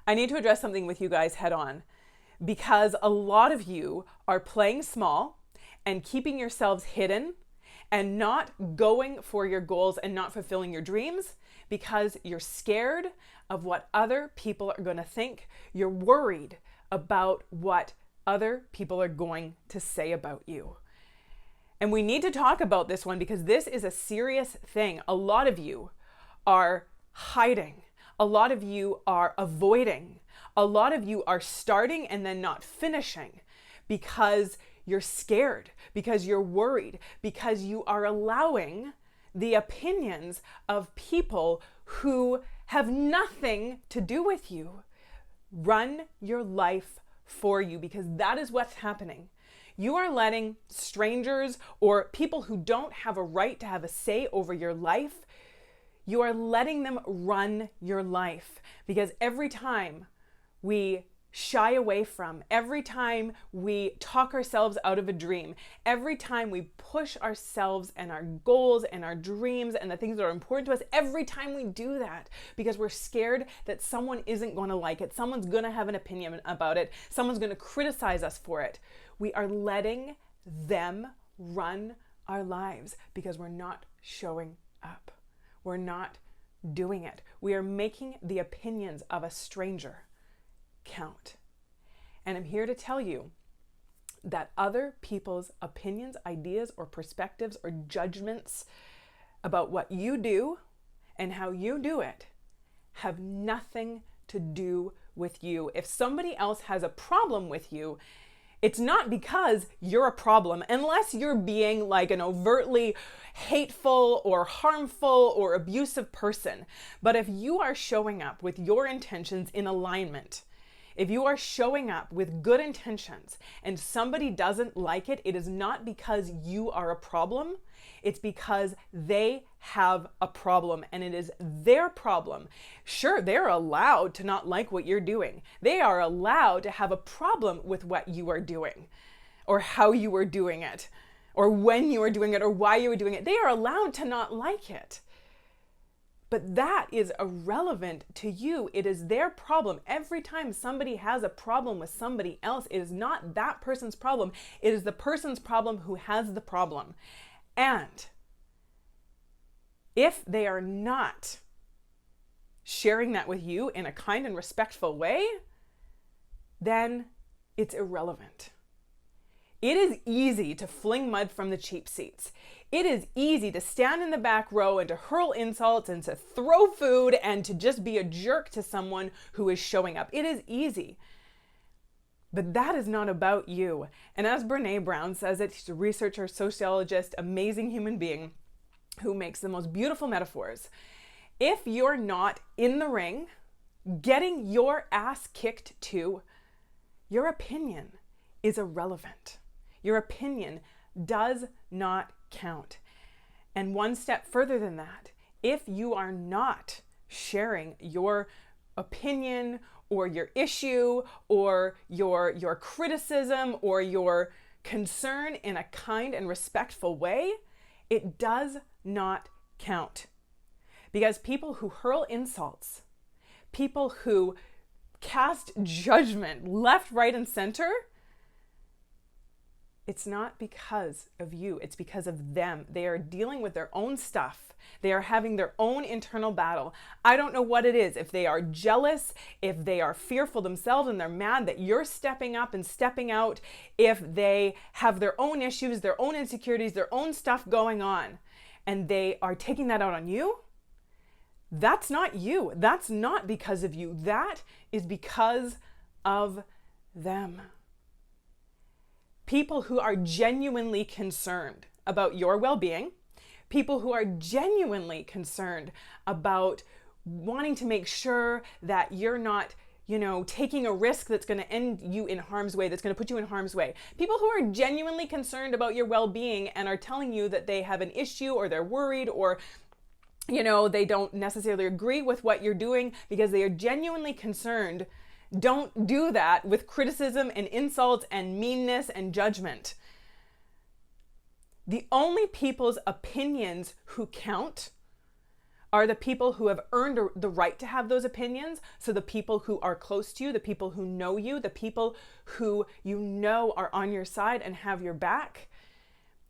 I need to address something with you guys head on because a lot of you are playing small and keeping yourselves hidden and not going for your goals and not fulfilling your dreams because you're scared of what other people are going to think. You're worried about what other people are going to say about you. And we need to talk about this one because this is a serious thing. A lot of you are hiding. A lot of you are avoiding. A lot of you are starting and then not finishing because you're scared, because you're worried, because you are allowing the opinions of people who have nothing to do with you run your life for you, because that is what's happening. You are letting strangers or people who don't have a right to have a say over your life, you are letting them run your life. Because every time we shy away from, every time we talk ourselves out of a dream, every time we push ourselves and our goals and our dreams and the things that are important to us, every time we do that because we're scared that someone isn't going to like it, someone's going to have an opinion about it, someone's going to criticize us for it, we are letting them run our lives because we're not showing up. We're not doing it. We are making the opinions of a stranger count. And I'm here to tell you that other people's opinions, ideas, or perspectives or judgments about what you do and how you do it have nothing to do with you. If somebody else has a problem with you, it's not because you're a problem, unless you're being like an overtly hateful or harmful or abusive person. But if you are showing up with your intentions in alignment, if you are showing up with good intentions and somebody doesn't like it, it is not because you are a problem. It's because they have a problem and it is their problem. Sure, they're allowed to not like what you're doing. They are allowed to have a problem with what you are doing or how you are doing it or when you are doing it or why you are doing it. They are allowed to not like it. But that is irrelevant to you. It is their problem. Every time somebody has a problem with somebody else, it is not that person's problem. It is the person's problem who has the problem. And if they are not sharing that with you in a kind and respectful way, then it's irrelevant. It is easy to fling mud from the cheap seats. It is easy to stand in the back row and to hurl insults and to throw food and to just be a jerk to someone who is showing up. It is easy. But that is not about you. And as Brene Brown says it, she's a researcher, sociologist, amazing human being who makes the most beautiful metaphors. If you're not in the ring, getting your ass kicked too, your opinion is irrelevant. Your opinion does not count. And one step further than that, if you are not sharing your opinion or your issue or your criticism or your concern in a kind and respectful way, it does not count. Because people who hurl insults, people who cast judgment left, right, and center, it's not because of you. It's because of them. They are dealing with their own stuff. They are having their own internal battle. I don't know what it is. If they are jealous, if they are fearful themselves and they're mad that you're stepping up and stepping out, if they have their own issues, their own insecurities, their own stuff going on, and they are taking that out on you, that's not you. That's not because of you. That is because of them. People who are genuinely concerned about your well-being, people who are genuinely concerned about wanting to make sure that you're not, taking a risk that's going to end you in harm's way, that's going to put you in harm's way. People who are genuinely concerned about your well-being and are telling you that they have an issue or they're worried or they don't necessarily agree with what you're doing because they are genuinely concerned. Don't do that with criticism and insults and meanness and judgment. The only people's opinions who count are the people who have earned the right to have those opinions. So the people who are close to you, the people who know you, the people who you know are on your side and have your back.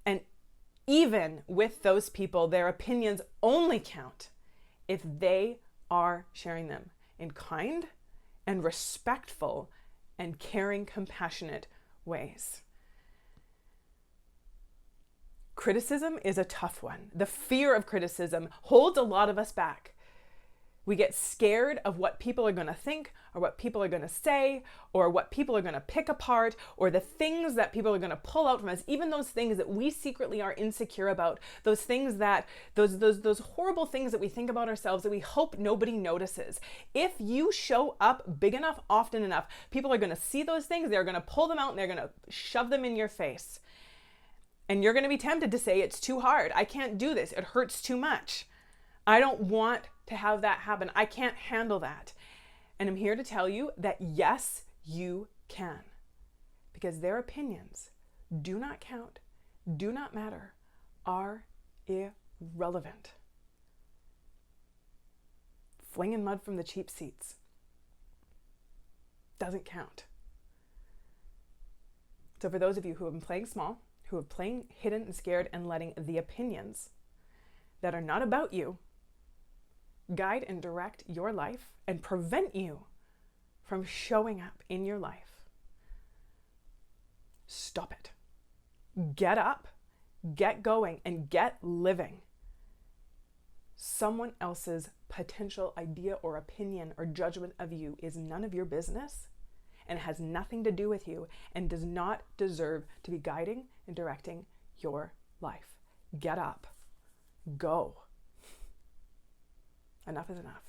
And even with those people, their opinions only count if they are sharing them in kind and respectful and caring, compassionate ways. Criticism is a tough one. The fear of criticism holds a lot of us back. We get scared of what people are going to think, or what people are going to say, or what people are going to pick apart, or the things that people are going to pull out from us, even those things that we secretly are insecure about, those things that, those horrible things that we think about ourselves that we hope nobody notices. If you show up big enough, often enough, people are going to see those things, they're going to pull them out, and they're going to shove them in your face. And you're going to be tempted to say, it's too hard. I can't do this. It hurts too much. I don't want to have that happen. I can't handle that. And I'm here to tell you that yes, you can. Because their opinions do not count, do not matter, are irrelevant. Flinging mud from the cheap seats doesn't count. So for those of you who have been playing small, who are playing hidden and scared and letting the opinions that are not about you guide and direct your life and prevent you from showing up in your life, stop it. Get up, get going, and get living. Someone else's potential idea or opinion or judgment of you is none of your business and has nothing to do with you and does not deserve to be guiding and directing your life. Get up. Go. Enough is enough.